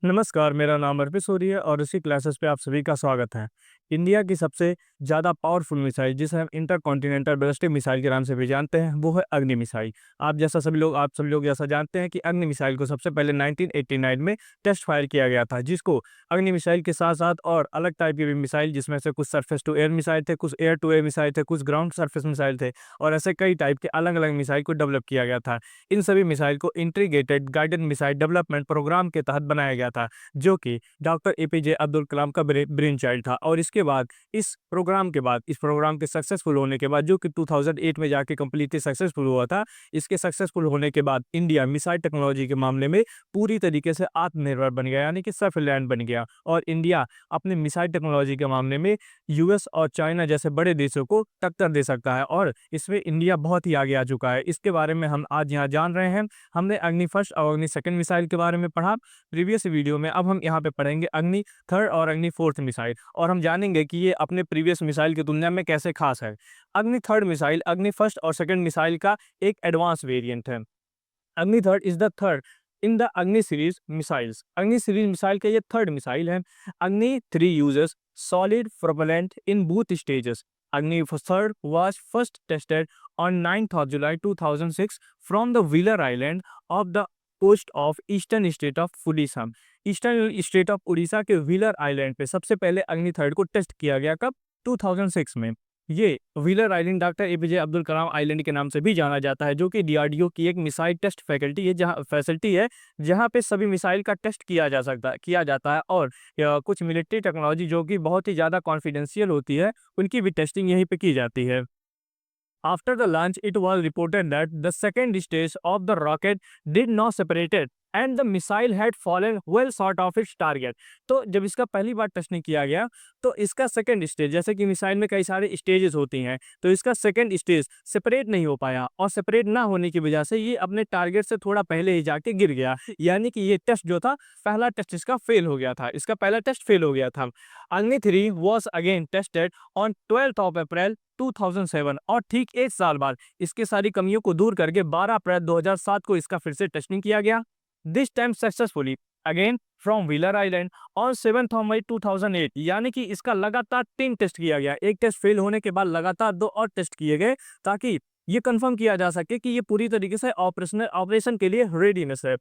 नमस्कार, मेरा नाम अर्पित सूरी है और इसी क्लासेस पे आप सभी का स्वागत है। इंडिया की सबसे ज़्यादा पावरफुल मिसाइल जिसे हम इंटरकॉन्टिनेंटल बैलिस्टिक मिसाइल के नाम से भी जानते हैं, वो है अग्नि मिसाइल। आप सभी लोग जैसा जानते हैं कि अग्नि मिसाइल को सबसे पहले 1989 में टेस्ट फायर किया गया था, जिसको अग्नि मिसाइल के साथ-साथ और अलग टाइप की भी मिसाइल जिसमें से कुछ सरफेस टू एयर मिसाइल थे, कुछ एयर टू एयर मिसाइल थे, कुछ ग्राउंड सरफेस मिसाइल थे और ऐसे कई टाइप के अलग-अलग मिसाइल को डेवलप किया गया था। इन सभी मिसाइल को integrated guided missile development programme के तहत बनाया गया था, जो कि डॉक्टर एपीजे अब्दुल कलाम का ब्रेन चाइल्ड था। और इसके बाद इस प्रोग्राम के सक्सेसफुल होने के बाद, जो कि 2008 में जाके कंप्लीटली सक्सेसफुल हुआ था, इसके सक्सेसफुल होने के बाद इंडिया मिसाइल टेक्नोलॉजी के मामले में पूरी तरीके से आत्मनिर्भर बन गया, यानी कि सेल्फ रिलायंट बन गया। और इंडिया अपने मिसाइल टेक्नोलॉजी के मामले में यूएस और चाइना जैसे बड़े देशों को टक्कर दे सकता है और इसमें इंडिया बहुत ही आगे आ चुका है। इसके बारे में हम आज यहाँ जान रहे हैं। हमने अग्नि फर्स्ट और अग्नि सेकंड मिसाइल के बारे में पढ़ा प्रीवियस वीडियो में। अब हम यहाँ पे पढ़ेंगे अग्नि थर्ड और अग्नि फोर्थ मिसाइल, और हम जानेंगे कि ये अपने प्रीवियस मिसाइल की तुलना में कैसे खास है। अग्नि थर्ड मिसाइल अग्नि फर्स्ट और सेकंड मिसाइल का एक एडवांस वेरिएंट है। अग्नि third is the third in the Agni series missiles. अग्नि सीरीज मिसाइल का ये थर्ड मिसाइल है। अग्नि three uses solid propellant in both stages. अग्नि third was first tested on 9th of July 2006 from the Wheeler Island of the coast of eastern state of Odisha। Eastern state of Orissa के wheeler island पे सबसे पहले अग्नि third को test किया गया, कब? 2006 में। ये Wheeler island doctor APJ Abdul Kalam island के नाम से भी जाना जाता है, जो कि डीआरडीओ की एक मिसाइल टेस्ट फैसिलिटी है, जहां पे सभी मिसाइल का टेस्ट किया जाता है और कुछ मिलिट्री टेक्नोलॉजी जो कि बहुत ही ज़्यादा कॉन्फिडेंशियल होती है, उनकी भी टेस्टिंग यहीं पे की जाती है। After the launch, it was reported that the second stage of the rocket did not separated and the missile had fallen well short of its target। तो जब इसका पहली बार टेस्टिंग किया गया, तो इसका सेकंड स्टेज, जैसे कि मिसाइल में कई सारे स्टेजेस होती हैं, तो इसका सेकंड स्टेज सेपरेट नहीं हो पाया और सेपरेट ना होने की वजह से ये अपने टारगेट से थोड़ा पहले ही जाके गिर गया, यानी कि ये टेस्ट जो था, पहला टेस्ट इसका फेल हो गया था, इसका पहला टेस्ट फेल हो गया था। अग्नि 3 was again tested on 12th of April 2007 और ठीक एक साल बाद इसके सारी कमियों को दूर करके 12 अप्रैल 2007 को इसका फिर से टेस्टिंग किया गया, this time successfully again from wheeler island on 7th of May 2008। यानी कि इसका लगातार 3 टेस्ट किया गया, एक टेस्ट फेल होने के बाद लगातार 2 और टेस्ट किए गए, ताकि ये कंफर्म किया जा सके कि ये पूरी तरीके से ऑपरेशन के लिए रेडीनेस है।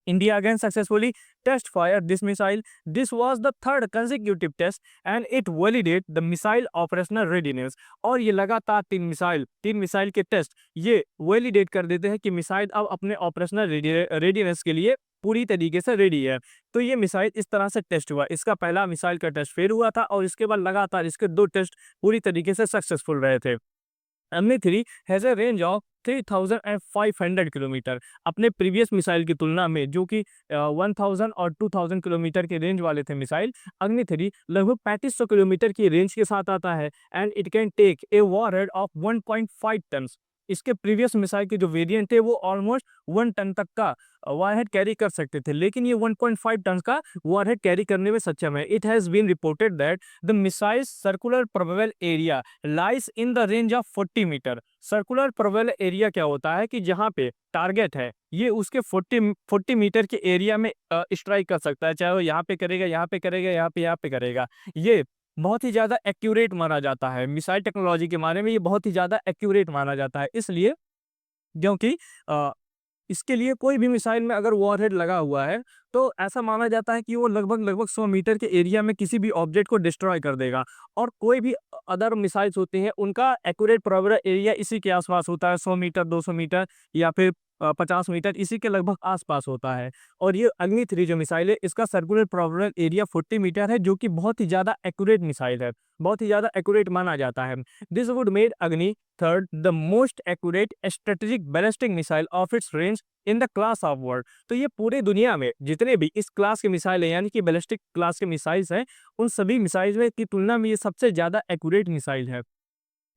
India again successfully test fired this missile. This was the third consecutive test and it validated the missile operational readiness। और ये लगातार तीन मिसाइल के टेस्ट ये वैलिडेट कर देते हैं कि मिसाइल अब अपने ऑपरेशनल रेडीनेस के लिए पूरी तरीके से रेडी है। तो ये मिसाइल इस तरह से टेस्ट हुआ, इसका पहला मिसाइल का टेस्ट फेल हुआ था और इसके बाद लगातार इसके 2 टेस्ट पूरी तरीके से सक्सेसफुल रहे थे। Omni 3 has a range of 3500 kilometre. अपने प्रीवियस मिसाइल की तुलना में, जो कि 1000 और 2000 किलोमीटर के रेंज वाले थे मिसाइल, अग्नि 3 लगभग 3500 किलोमीटर की रेंज के साथ आता है and it can take a warhead of 1.5 ton. इसके प्रीवियस मिसाइल के जो वेरिएंट थे वो ऑलमोस्ट 1 टन तक का वॉरहेड कैरी कर सकते थे, लेकिन ये 1.5 टन का वॉरहेड कैरी करने में सक्षम है। It has been reported that the missile circular probable area lies in the range of 40 metre. Circular probable area क्या होता है कि जहाँ पे टारगेट है ये उसके 40 मीटर के एरिया में स्ट्राइक कर सकता है, चाहे वो यहाँ पे करेगा, यहाँ पे करेगा, यहाँ पे करेगा। ये बहुत ही ज़्यादा एक्यूरेट माना जाता है, मिसाइल टेक्नोलॉजी के बारे में ये बहुत ही ज़्यादा एक्यूरेट माना जाता है, इसलिए क्योंकि इसके लिए कोई भी मिसाइल में अगर वॉरहेड लगा हुआ है, तो ऐसा माना जाता है कि वो लगभग 100 मीटर के एरिया में किसी भी ऑब्जेक्ट को डिस्ट्रॉय कर देगा। और कोई भी अदर मिसाइल्स होते हैं, उनका एक्यूरेट प्रोबेबल एरिया इसी के आसपास होता है, 100 मीटर, 200 मीटर या फिर 50 मीटर, इसी के लगभग आसपास होता है। और ये अग्नि 3 जो मिसाइल है, इसका सर्कुलर प्रोबेबल एरिया 40 मीटर है, जो कि बहुत ही ज़्यादा एक्यूरेट मिसाइल है, बहुत ही ज़्यादा एक्यूरेट माना जाता है। दिस वुड मेड अग्नि third the most accurate strategic ballistic missile of its range in the class of world. तो ये पूरे दुनिया में जितने भी इस क्लास के मिसाइल है, यानी कि बैलिस्टिक क्लास के मिसाइल्स हैं, उन सभी मिसाइल्स में की तुलना में ये सबसे ज़्यादा एक्यूरेट मिसाइल है,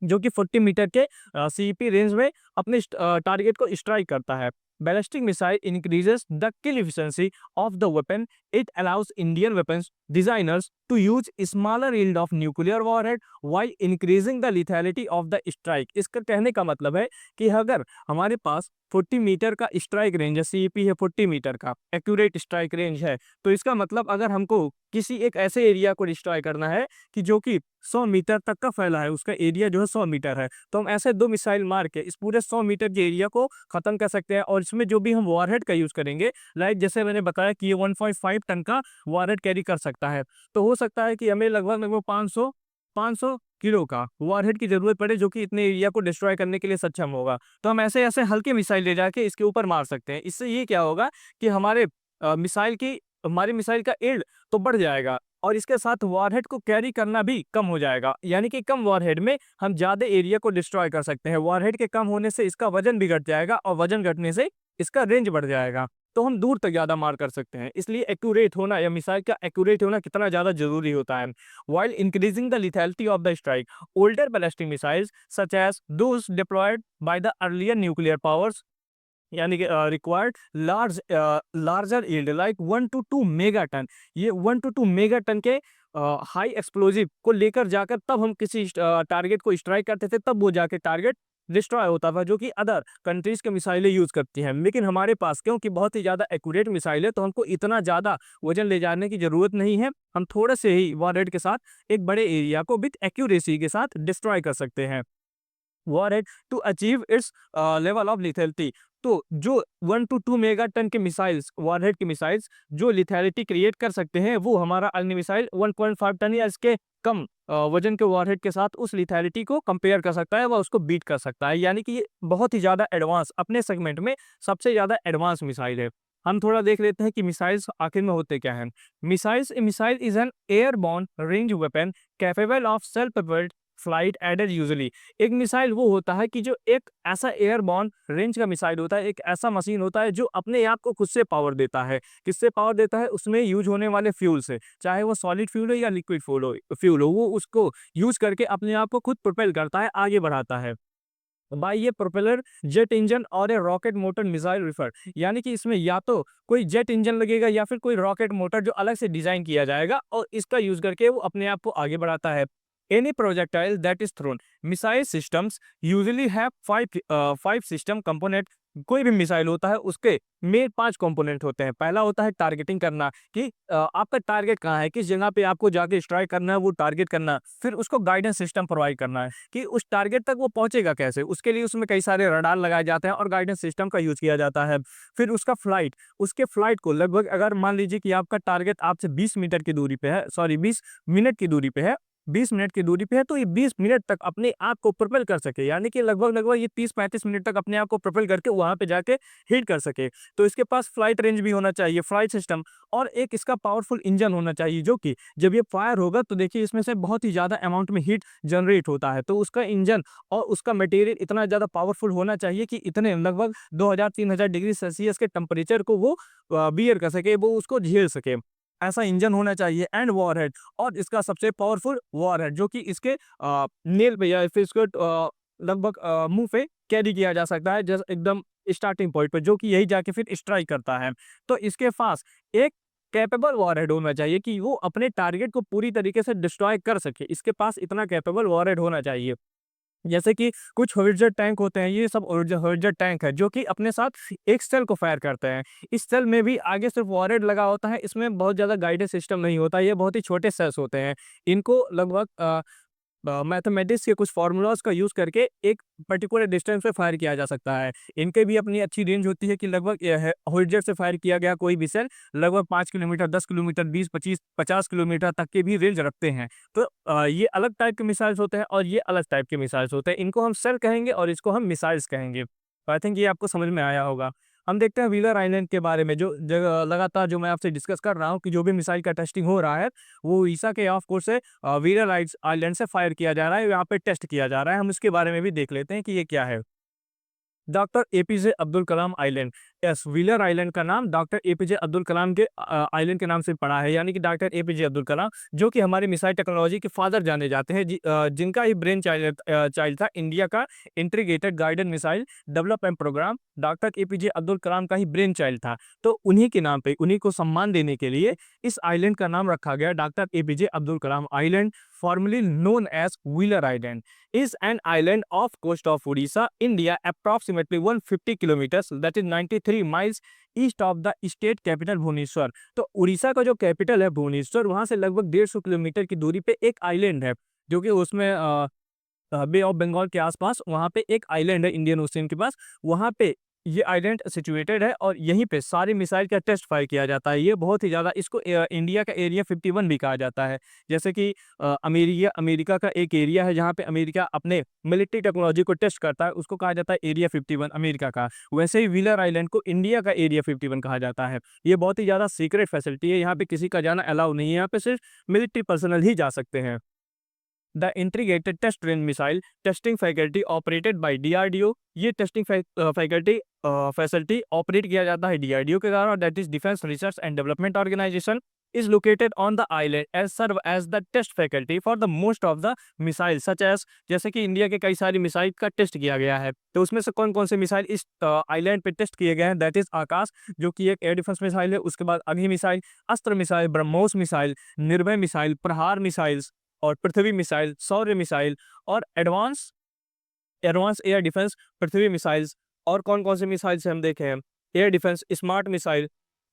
जो कि 40 मीटर के सीईपी रेंज में अपने टारगेट को स्ट्राइक करता है। ballistic missile increases the kill efficiency of the weapon. It allows Indian weapons designers to use smaller yield of nuclear warhead while increasing the lethality of the strike. इसका कहने का मतलब है कि अगर हमारे पास 40 मीटर का स्ट्राइक रेंज है, सीईपी है 40 मीटर का एक्यूरेट स्ट्राइक रेंज है, तो इसका मतलब अगर हमको किसी एक ऐसे एरिया को डिस्ट्रॉय करना है कि जो कि 100 मीटर तक का फैला है, उसका एरिया जो है 100 मीटर है, तो हम ऐसे 2 मिसाइल मार के इस पूरे 100 मीटर के एरिया को खत्म कर सकते हैं। और इसमें जो भी हम वॉरहेड का यूज करेंगे, लाइक जैसे मैंने बताया कि ये 1.5 टन का वॉरहेड कैरी कर सकता है, तो हो सकता है कि हमें लगभग लगभग 500 किलो का वॉरहेड की जरूरत पड़े, जो कि इतने एरिया को डिस्ट्रॉय करने के लिए सक्षम होगा। तो हम ऐसे ऐसे हल्के मिसाइल ले जाके इसके ऊपर मार सकते हैं। इससे ये क्या होगा कि हमारी मिसाइल का यील्ड तो बढ़ जाएगा और इसके साथ वॉरहेड को कैरी करना भी कम हो जाएगा, यानी कि कम वॉरहेड में हम ज्यादा एरिया को डिस्ट्रॉय कर सकते हैं। वॉरहेड के कम होने से इसका वजन भी घट जाएगा और वजन घटने से इसका रेंज बढ़ जाएगा, तो हम दूर तक ज्यादा मार कर सकते हैं। इसलिए एक्यूरेट होना या मिसाइल का एक्यूरेट होना कितना ज्यादा जरूरी होता है। while increasing the lethality of the strike, older ballistic missiles such as those deployed by the earlier nuclear powers यानी कि required larger yield like 1 to 2 megaton. ये 1 to 2 मेगाटन के हाई एक्सप्लोजिव को लेकर जाकर तब हम किसी टारगेट को स्ट्राइक करते थे, तब वो जाके टारगेट डिस्ट्रॉय होता था, जो कि अदर कंट्रीज के मिसाइलें यूज करती हैं। लेकिन हमारे पास क्योंकि बहुत ही ज़्यादा एक्यूरेट मिसाइल है, तो हमको इतना ज़्यादा वजन ले जाने की ज़रूरत नहीं है। हम थोड़े से ही वॉरहेड के साथ एक बड़े एरिया को विथ एक्यूरेसी के साथ डिस्ट्रॉय कर सकते हैं। Warhead to achieve its level of lethality. तो जो 1 to 2 मेगाटन के मिसाइल्स, वॉरहेड के मिसाइल्स जो लिथैलिटी क्रिएट कर सकते हैं, वो हमारा अग्नि मिसाइल 1.5 टन या इसके कम वजन के वॉरहेड के साथ उस लिथैलिटी को कंपेयर कर सकता है, वह उसको बीट कर सकता है। यानी कि ये बहुत ही ज़्यादा एडवांस, अपने सेगमेंट में सबसे ज़्यादा एडवांस मिसाइल है। हम थोड़ा देख लेते हैं कि मिसाइल्स आखिर में होते क्या हैं। Missile is an airborne range weapon capable of self propelled flight aided usually. एक मिसाइल वो होता है कि जो एक ऐसा एयरबॉर्न रेंज का मिसाइल होता है, एक ऐसा मशीन होता है जो अपने आप को खुद से पावर देता है। किससे पावर देता है? उसमें यूज होने वाले फ्यूल से, चाहे वो सॉलिड फ्यूल हो या लिक्विड फ्यूल हो, वो उसको यूज करके अपने आप को खुद प्रोपेल करता है, आगे बढ़ाता है बाई ये प्रोपेलर, जेट इंजन और ए रॉकेट मोटर मिसाइल रिफर। यानी कि इसमें या तो कोई जेट इंजन लगेगा या फिर कोई रॉकेट मोटर जो अलग से डिजाइन किया जाएगा और इसका यूज करके वो अपने आप को आगे बढ़ाता है। Any projectile that is thrown. Missile systems usually have five system component. कोई भी मिसाइल होता है उसके मेन 5 कंपोनेंट होते हैं। पहला होता है टारगेटिंग करना, कि आपका टारगेट कहाँ है, किस जगह पे आपको जाके स्ट्राइक करना है, वो टारगेट करना। फिर उसको गाइडेंस सिस्टम प्रोवाइड करना है कि उस टारगेट तक वो पहुंचेगा कैसे, उसके लिए उसमें कई सारे रडार लगाए जाते हैं और गाइडेंस सिस्टम का यूज किया जाता है। फिर उसका फ्लाइट, उसके फ्लाइट को लगभग अगर मान लीजिए कि आपका टारगेट आपसे 20 मीटर की दूरी पे है, सॉरी 20 मिनट की दूरी पे है, 20 मिनट की दूरी पे है, तो ये 20 मिनट तक अपने आप को प्रोपेल कर सके, यानी कि लगभग लगभग ये 30-35 मिनट तक अपने आप को प्रोपेल करके वहां पे जाके हिट कर सके। तो इसके पास फ्लाइट रेंज भी होना चाहिए, फ्लाइट सिस्टम, और एक इसका पावरफुल इंजन होना चाहिए, जो कि जब ये फायर होगा तो देखिए इसमें से बहुत ही ज्यादा अमाउंट में हीट जनरेट होता है। तो उसका इंजन और उसका मटेरियल इतना ज्यादा पावरफुल होना चाहिए कि इतने लगभग 2000-3000 डिग्री सेल्सियस के टेम्परेचर को वो बियर कर सके, वो उसको झेल सके। ऐसा इंजन होना चाहिए। एंड वॉरहेड, और इसका सबसे पावरफुल वॉरहेड जो कि इसके नेल पे या फिर इसको लगभग मुंह पे कैरी किया जा सकता है, जैसे एकदम स्टार्टिंग पॉइंट पे, जो कि यही जाके फिर स्ट्राइक करता है। तो इसके पास एक कैपेबल वॉरहेड होना चाहिए कि वो अपने टारगेट को पूरी तरीके से डिस्ट्रॉय कर सके। इसके पास इतना कैपेबल वॉरहेड होना चाहिए। जैसे कि कुछ होवित्ज़र टैंक होते हैं, ये सब होवित्ज़र टैंक है जो कि अपने साथ एक सेल को फायर करते हैं। इस सेल में भी आगे सिर्फ वॉरहेड लगा होता है, इसमें बहुत ज़्यादा गाइडेंस सिस्टम नहीं होता, ये बहुत ही छोटे सेल्स होते हैं। इनको लगभग मैथमेटिक्स के कुछ फार्मूलाज का यूज करके एक पर्टिकुलर डिस्टेंस पे फायर किया जा सकता है। इनके भी अपनी अच्छी रेंज होती है कि लगभग होवित्ज़र से फायर किया गया कोई भी सेल लगभग 5 किलोमीटर, 10 किलोमीटर, 20, 25, 50 किलोमीटर तक के भी रेंज रखते हैं। तो ये अलग टाइप के मिसाइल्स होते हैं और ये अलग टाइप के मिसाइल्स होते हैं। इनको हम सेल कहेंगे और इसको हम मिसाइल्स कहेंगे। तो आई थिंक ये आपको समझ में आया होगा। हम देखते हैं व्हीलर आइलैंड के बारे में, जो जगह लगातार जो मैं आपसे डिस्कस कर रहा हूँ कि जो भी मिसाइल का टेस्टिंग हो रहा है, वो ईसा के ऑफ कोर्स से व्हीलर आइलैंड से फायर किया जा रहा है, यहाँ पे टेस्ट किया जा रहा है। हम इसके बारे में भी देख लेते हैं कि ये क्या है। Doctor APJ Abdul Kalam island, yes, wheeler island का नाम डॉक्टर एपीजे अब्दुल कलाम के आइलैंड के नाम से पड़ा है, यानी कि डॉक्टर एपीजे अब्दुल कलाम जो कि हमारी मिसाइल टेक्नोलॉजी के फादर जाने जाते हैं, जिनका ही ब्रेन चाइल्ड चाइल्ड था इंडिया का integrated guided missile development programme. Doctor APJ Abdul Kalam का ही ब्रेन चाइल्ड था। तो उन्हीं के नाम पे, उन्हीं को सम्मान देने के लिए इस आइलैंड का नाम रखा गया doctor APJ Abdul Kalam island, formerly known as Wheeler Island, is an island off coast of Odisha, India, approximately 150 kilometers, that is 93 miles east of the state capital Bhubaneswar. तो उड़ीसा का जो कैपिटल है भुवनेश्वर, वहां से लगभग 150 किलोमीटर की दूरी पे एक आइलैंड है, जो कि उसमें बे ऑफ बंगाल के आसपास वहाँ पे एक आइलैंड है इंडियन ओशियन के पास। वहाँ पे ये आइलैंड सिचुएटेड है और यहीं पे सारी मिसाइल का टेस्ट फायर किया जाता है। ये बहुत ही ज़्यादा, इसको इंडिया का एरिया 51 भी कहा जाता है। जैसे कि अमेरिका का एक एरिया है जहाँ पे अमेरिका अपने मिलिट्री टेक्नोलॉजी को टेस्ट करता है, उसको कहा जाता है एरिया 51 अमेरिका का। वैसे ही व्हीलर आइलैंड को इंडिया का एरिया 51 कहा जाता है। ये बहुत ही ज़्यादा सीक्रेट फैसिलिटी है, यहाँ पे किसी का जाना अलाउ नहीं है, यहाँ पे सिर्फ मिलिट्री पर्सनल ही जा सकते हैं। The integrated test range missile testing faculty operated by DRDO, ये टेस्टिंग फैकल्टी फैसिलिटी ऑपरेट किया जाता है डीआरडीओ के द्वारा, that is defence research and development organisation, is located on the island as serve as the test faculty for the most of the missiles such as, जैसे कि India के कई सारी मिसाइल का टेस्ट किया गया है, तो उसमें से कौन कौन से मिसाइल इस आइलैंड पे टेस्ट किए गए हैं, दैट इज आकाश जो कि एक एयर डिफेंस मिसाइल है, उसके बाद अग्नि मिसाइल, अस्त्र मिसाइल, ब्रह्मोस मिसाइल, निर्भय मिसाइल, प्रहार मिसाइल्स और पृथ्वी मिसाइल, शौर्य मिसाइल और एडवांस एडवांस एयर डिफेंस पृथ्वी मिसाइल्स। और कौन कौन से मिसाइल्स हम देखे हैं, air defence smart missile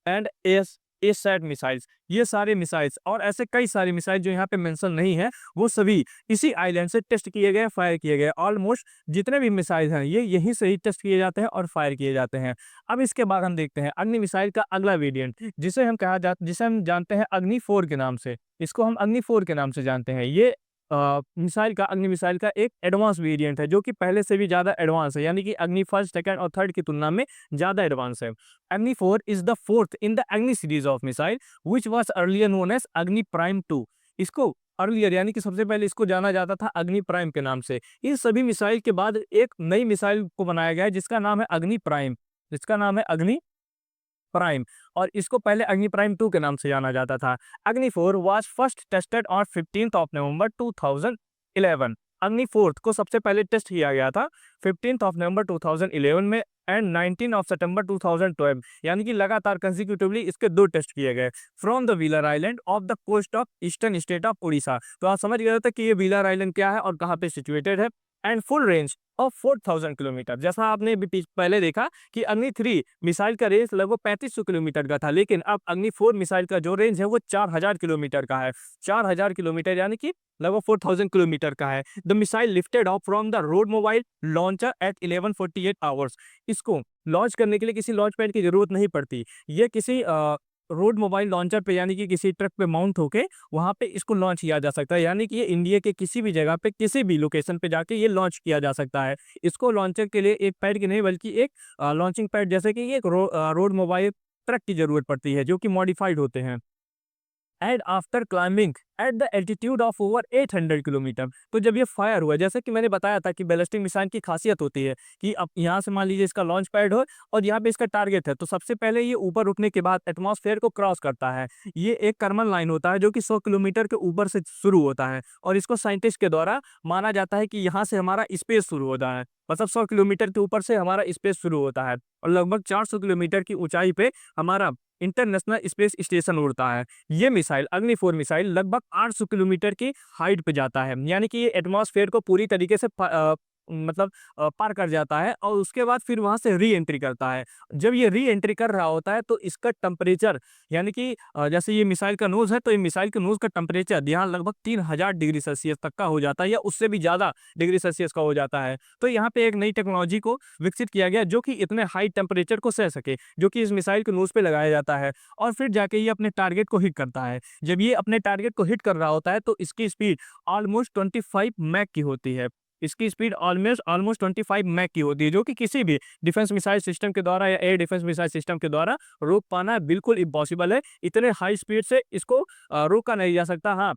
and S asset missiles, ये सारे मिसाइल्स और ऐसे कई सारे मिसाइल जो यहाँ पे मेंशन नहीं है, वो सभी इसी आइलैंड से टेस्ट किए गए, फायर किए गए। ऑलमोस्ट जितने भी मिसाइल हैं ये यहीं से ही टेस्ट किए जाते हैं और फायर किए जाते हैं। अब इसके बाद हम देखते हैं अग्नि मिसाइल का अगला वेरिएंट, जिसे हम जानते हैं अग्नि 4 के नाम से। इसको हम अग्नि 4 के नाम से जानते हैं। ये अग्नि मिसाइल का एक एडवांस वेरिएंट है जो कि पहले से भी ज़्यादा एडवांस है, यानी कि अग्नि फर्स्ट, सेकंड और थर्ड की तुलना में ज़्यादा एडवांस है। Agni 4 is the fourth in the Agni series of missile which was earlier known as Agni prime 2। इसको अर्लियर यानी कि सबसे पहले इसको जाना जाता था अग्नि प्राइम के नाम से। इन सभी मिसाइल के बाद एक नई मिसाइल को बनाया गया है जिसका नाम है अग्नि प्राइम, जिसका नाम है अग्नि प्राइम, और इसको पहले अग्नि प्राइम 2 के नाम से जाना जाता था। अग्नि 4 was first tested on 15th of November 2011। अग्नि 4 को सबसे पहले टेस्ट किया गया था 15th ऑफ नवंबर 2011 में एंड 19 ऑफ सितंबर 2012, यानी कि लगातार कंसेक्यूटिवली इसके 2 टेस्ट किए गए from the Wheeler island of the coast of eastern state of Orissa. तो आप समझ गए थे कि ये व्हीलर आइलैंड क्या है और कहाँ पे सिचुएटेड है। And full range of 4000 kilometre, जैसा आपने अभी पहले देखा कि अग्नि 3 मिसाइल का रेंज लगभग 3500 किलोमीटर का था, लेकिन अब अग्नि 4 मिसाइल का जो रेंज है वो 4000 किलोमीटर का है। 4000 किलोमीटर यानी कि लगभग 4000 किलोमीटर का है। The missile lifted off from the road mobile launcher at 11:48 hours. इसको लॉन्च करने के लिए किसी लॉन्च पैड की जरूरत नहीं पड़ती, ये किसी रोड मोबाइल लॉन्चर पे यानी कि किसी ट्रक पे माउंट होके वहाँ पे इसको लॉन्च किया जा सकता है, यानी कि ये इंडिया के किसी भी जगह पे किसी भी लोकेशन पे जाके ये लॉन्च किया जा सकता है। इसको लॉन्चर के लिए एक पैड की नहीं बल्कि एक लॉन्चिंग पैड जैसे कि एक रोड मोबाइल ट्रक की जरूरत पड़ती है जो कि मॉडिफाइड होते हैं। And after climbing at the altitude of over 800 kilometre, तो जब ये फायर हुआ, जैसे कि मैंने बताया था कि बैलिस्टिक मिसाइल की खासियत होती है कि अब यहाँ से मान लीजिए इसका लॉन्च पैड हो और यहाँ पे इसका टारगेट है, तो सबसे पहले ये ऊपर उठने के बाद एटमॉस्फेयर को क्रॉस करता है। ये एक कर्मन लाइन होता है जो कि 100 किलोमीटर के ऊपर से शुरू होता है और इसको साइंटिस्ट के द्वारा माना जाता है कि यहाँ से हमारा स्पेस शुरू होता है, मतलब 100 किलोमीटर के ऊपर से हमारा स्पेस शुरू होता है और लगभग 400 किलोमीटर की ऊंचाई पे हमारा इंटरनेशनल स्पेस स्टेशन उड़ता है। ये मिसाइल अग्नि 4 मिसाइल लगभग 800 किलोमीटर की हाइट पे जाता है, यानी कि ये एटमॉस्फेयर को पूरी तरीके से पार कर जाता है और उसके बाद फिर वहां से री एंट्री करता है। जब ये री एंट्री कर रहा होता है तो इसका टेम्परेचर, यानी कि जैसे ये मिसाइल का नोज है तो ये मिसाइल के नोज का टेम्परेचर यहाँ लगभग 3000 डिग्री सेल्सियस तक का हो जाता है या उससे भी ज़्यादा डिग्री सेल्सियस का हो जाता है। तो यहाँ पे एक नई टेक्नोलॉजी को विकसित किया गया जो कि इतने हाई टेम्परेचर को सह सके, जो कि इस मिसाइल के नोज पे लगाया जाता है और फिर जाके ये अपने टारगेट को हिट करता है। जब ये अपने टारगेट को हिट कर रहा होता है तो इसकी स्पीड ऑलमोस्ट 25 मैक की होती है। इसकी स्पीड ऑलमोस्ट 25 मैक की होती है, जो कि किसी भी डिफेंस मिसाइल सिस्टम के द्वारा या एयर डिफेंस मिसाइल सिस्टम के द्वारा रोक पाना बिल्कुल इम्पॉसिबल है। इतने हाई स्पीड से इसको रोका नहीं जा सकता। हाँ,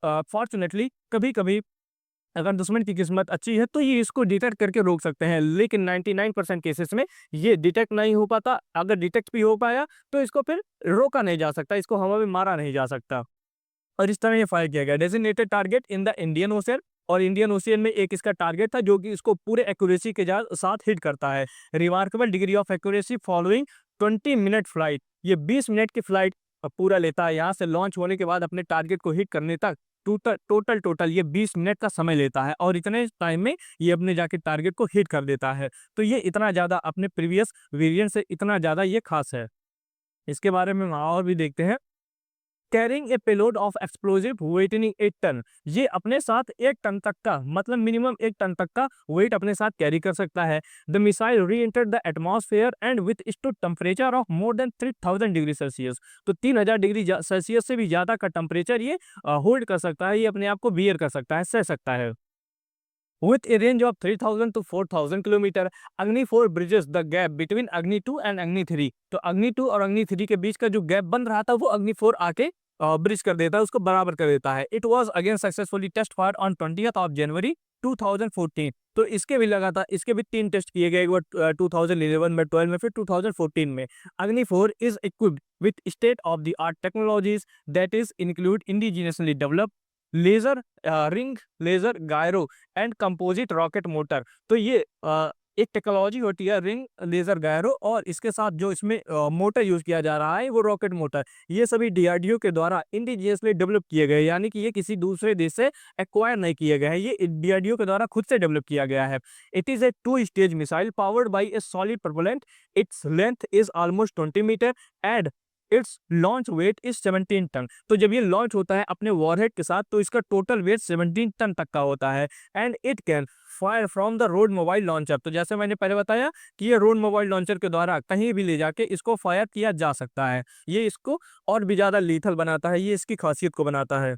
फॉर्चुनेटली कभी कभी अगर दुश्मन की किस्मत अच्छी है तो ये इसको डिटेक्ट करके रोक सकते हैं, लेकिन 99% केसेस में ये डिटेक्ट नहीं हो पाता। अगर डिटेक्ट भी हो पाया तो इसको फिर रोका नहीं जा सकता, इसको हवा में मारा नहीं जा सकता। और इस तरह ये फायर किया गया designated target in the Indian ocean. और इंडियन ओशियन में एक इसका टारगेट था जो कि इसको पूरे एक्यूरेसी के साथ हिट करता है। Remarkable degree of accuracy following 20 minute flight. ये 20 मिनट की फ्लाइट पूरा लेता है, यहाँ से लॉन्च होने के बाद अपने टारगेट को हिट करने तक टोटल ये 20 मिनट का समय लेता है, और इतने टाइम में ये अपने जाके टारगेट को हिट कर देता है। तो ये इतना ज़्यादा अपने प्रीवियस वेरिएंट से इतना ज़्यादा ये खास है। इसके बारे में हम और भी देखते हैं। Carrying a payload of explosive weighing 8 ton. ये अपने साथ 1 टन तक का, मतलब मिनिमम 1 टन तक का वेट अपने साथ कैरी कर सकता है। द मिसाइल री entered the atmosphere and with stood temperature of more than 3000 degree Celsius. तो 3000 डिग्री सेल्सियस से भी ज्यादा का टेम्परेचर ये होल्ड कर सकता है, ये अपने आप को बियर कर सकता है, सह सकता है। With a range of 3000 to 4000 kilometre, अग्नि 4 ब्रिजेस द गैप बिटवीन अग्नि 2 एंड अग्नि 3। तो अग्नि 2 और अग्नि 3 के बीच का जो गैप बन रहा था वो अग्नि 4 आके ब्रिज कर देता है, उसको बराबर कर देता है। It was again successfully test fire on 20th of January 2014। तो इसके भी लगातार, इसके भी 3 टेस्ट किए गए, एक बार 2011 में, 12 में, फिर 2014 में। Agni 4 is equipped with state of the art technologies that is include indigenously developed laser ring, laser gyro and composite rocket motor. तो ये एक टेक्नोलॉजी होती है रिंग, लेजर गायरो, और इसके साथ जो इसमें मोटर यूज किया जा रहा है वो रॉकेट मोटर। ये सभी डीआरडीओ के द्वारा इंडिजिनियसली डेवलप किए गए, यानी कि ये किसी दूसरे देश से एक्वायर नहीं किए गए हैं, ये डीआरडीओ के द्वारा खुद से डेवलप किया गया है। It is a 2 stage missile powered by a solid propellant. Its length is almost 20 metre and its launch weight is 17 ton. तो जब ये लॉन्च होता है अपने वॉरहेड के साथ तो इसका टोटल वेट 17 टन तक का होता है। And it can fire from the road mobile launcher. तो जैसे मैंने पहले बताया कि ये रोड मोबाइल लॉन्चर के द्वारा कहीं भी ले जाके इसको फायर किया जा सकता है। ये इसको और भी ज्यादा लीथल बनाता है, ये इसकी खासियत को बनाता है।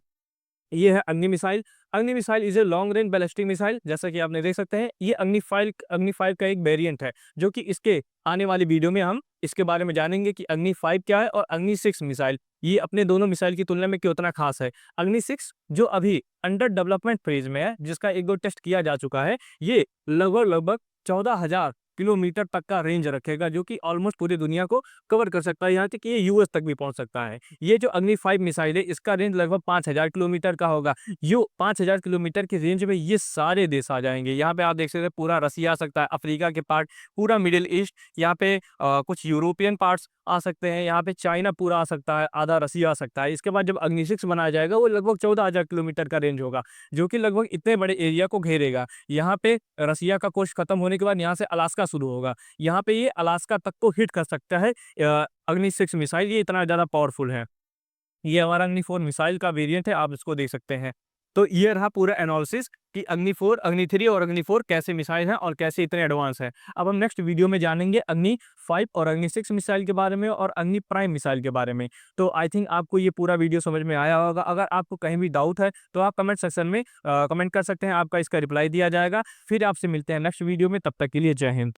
ये है अग्नि मिसाइल। अग्नि missile is a long range ballistic missile. जैसा कि आपने देख सकते हैं, ये अग्नि 5 का एक वेरिएंट है, जो कि इसके आने वाली वीडियो में हम इसके बारे में जानेंगे कि अग्नि 5 क्या है और अग्नि 6 मिसाइल ये अपने दोनों मिसाइल की तुलना में क्यों उतना खास है। अग्नि 6 जो अभी अंडर डेवलपमेंट फेज में है, जिसका 1-2 टेस्ट किया जा चुका है, ये लगभग 14,000 किलोमीटर तक का रेंज रखेगा, जो कि ऑलमोस्ट पूरी दुनिया को कवर कर सकता है, यहाँ तक कि ये यूएस तक भी पहुंच सकता है। ये जो अग्नि 5 मिसाइल है, इसका रेंज लगभग 5000 किलोमीटर का होगा। यो 5000 किलोमीटर की रेंज में ये सारे देश आ जाएंगे। यहाँ पे आप देख सकते हैं पूरा रसिया आ सकता है, अफ्रीका के पार्ट, पूरा मिडिल ईस्ट, यहाँ पे कुछ यूरोपियन पार्ट्स आ सकते हैं, यहाँ पे चाइना पूरा आ सकता है, आधा रसिया आ सकता है। इसके बाद जब अग्नि 6 बनाया जाएगा वो लगभग 14,000 किलोमीटर का रेंज होगा, जो कि लगभग इतने बड़े एरिया को घेरेगा। यहाँ पे रसिया का कोस्ट खत्म होने के बाद यहाँ से अलास्का शुरू होगा, यहाँ पे ये अलास्का तक को हिट कर सकता है। अग्नि 6 मिसाइल ये इतना ज़्यादा पावरफुल है। ये हमारा अग्नि 4 मिसाइल का वेरिएंट है, आप इसको देख सकते हैं। तो ये रहा पूरा एनालिसिस कि अग्नि 4, अग्नि 3 और अग्नि 4 कैसे मिसाइल हैं और कैसे इतने एडवांस हैं। अब हम नेक्स्ट वीडियो में जानेंगे अग्नि 5 और अग्नि 6 मिसाइल के बारे में और अग्नि प्राइम मिसाइल के बारे में। तो आई थिंक आपको ये पूरा वीडियो समझ में आया होगा। अगर आपको कहीं भी डाउट है तो आप कमेंट सेक्शन में कमेंट कर सकते हैं, आपका इसका रिप्लाई दिया जाएगा। फिर आपसे मिलते हैं नेक्स्ट वीडियो में, तब तक के लिए जय हिंद।